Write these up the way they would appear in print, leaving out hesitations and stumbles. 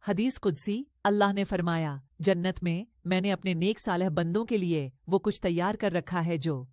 حدیث قدسی اللہ نے فرمایا، جنت میں میں نے اپنے نیک صالح بندوں کے لیے وہ کچھ تیار کر رکھا ہے جو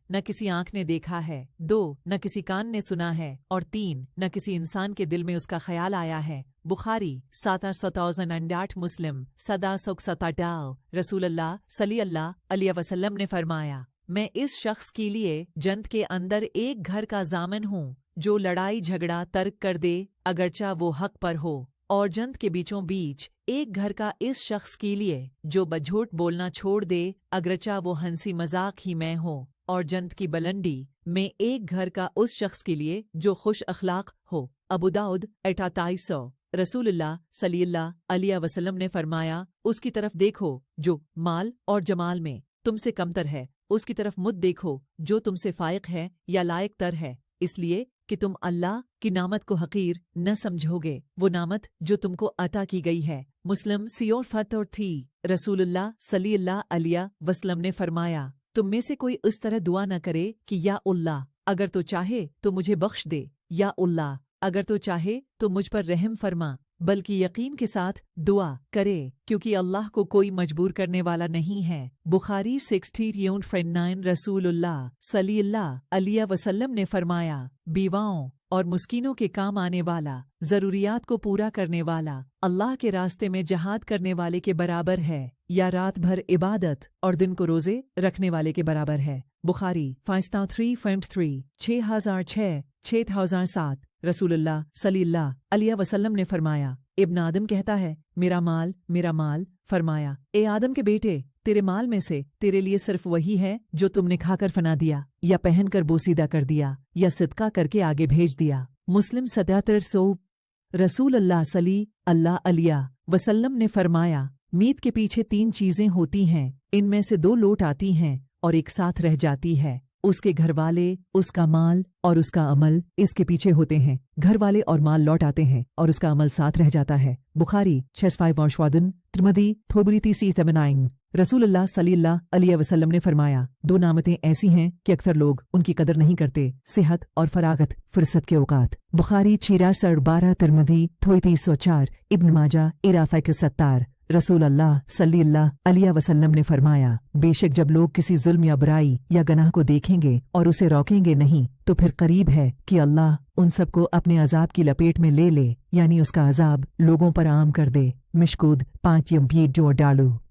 نہ کسی آنکھ نے دیکھا ہے، 2 نہ کسی کان نے سنا ہے، اور 3 نہ کسی انسان کے دل میں اس کا خیال آیا ہے۔ بخاری 7008 مسلم 767 رسول اللہ صلی اللہ علیہ وسلم نے فرمایا، میں اس شخص کے لیے جنت کے اندر ایک گھر کا ضامن ہوں جو لڑائی جھگڑا ترک کر دے اگرچہ وہ حق پر ہو، اور جنت کے بیچوں بیچ ایک گھر کا اس شخص کے لیے جو جھوٹ بولنا چھوڑ دے اگرچہ وہ ہنسی مذاق ہی میں ہو، اور جنت کی بلندی میں ایک گھر کا اس شخص کے لیے جو خوش اخلاق ہو۔ ابو داؤد 2800 رسول اللہ صلی اللہ علیہ وسلم نے فرمایا، اس کی طرف دیکھو جو مال اور جمال میں تم سے کمتر ہے، اس کی طرف مت دیکھو جو تم سے فائق ہے یا لائق تر ہے، اس لیے کہ تم اللہ کی نعمت کو حقیر نہ سمجھو گے، وہ نعمت جو تم کو عطا کی گئی ہے۔ مسلم 443 رسول اللہ صلی اللہ علیہ وسلم نے فرمایا، تم میں سے کوئی اس طرح دعا نہ کرے کہ یا اللہ اگر تو چاہے تو مجھے بخش دے، یا اللہ اگر تو چاہے تو مجھ پر رحم فرما، بلکہ یقین کے ساتھ دعا کرے کیونکہ اللہ کو کوئی مجبور کرنے والا نہیں ہے۔ بخاری 69 رسول اللہ صلی اللہ علیہ وسلم نے فرمایا، بیواؤں اور مسکینوں کے کام آنے والا، ضروریات کو پورا کرنے والا، اللہ کے راستے میں جہاد کرنے والے کے برابر ہے، یا رات بھر عبادت اور دن کو روزے رکھنے والے کے برابر ہے۔ بخاری 5353 6007 رسول اللہ صلی اللہ علیہ وسلم نے فرمایا، ابن آدم کہتا ہے میرا مال، فرمایا اے آدم کے بیٹے، تیرے مال میں سے تیرے لیے صرف وہی ہے جو تم نے کھا کر فنا دیا، یا پہن کر بوسیدہ کر دیا، یا صدقہ کر کے آگے بھیج دیا۔ مسلم 7700 رسول اللہ صلی اللہ علیہ وسلم نے فرمایا، میت کے پیچھے 3 چیزیں ہوتی ہیں، ان میں سے 2 لوٹ آتی ہیں اور ایک ساتھ رہ جاتی ہے، اس کے گھر والے، اس کا مال اور اس کا عمل اس کے پیچھے ہوتے ہیں، گھر والے اور مال لوٹ آتے ہیں اور اس کا عمل ساتھ رہ جاتا ہے۔ بخاری 65 ترمذی 379 رسول اللہ صلی اللہ علیہ وسلم نے فرمایا، 2 نعمتیں ایسی ہیں کہ اکثر لوگ ان کی قدر نہیں کرتے، صحت اور فراغت فرصت کے اوقات۔ بخاری 6612 ترمذی 304 ابن ماجہ 70 رسول اللہ صلی اللہ علیہ وسلم نے فرمایا، بے شک جب لوگ کسی ظلم یا برائی یا گناہ کو دیکھیں گے اور اسے روکیں گے نہیں تو پھر قریب ہے کہ اللہ ان سب کو اپنے عذاب کی لپیٹ میں لے لے، یعنی اس کا عذاب لوگوں پر عام کر دے۔ مشکود 5 جو ڈالو۔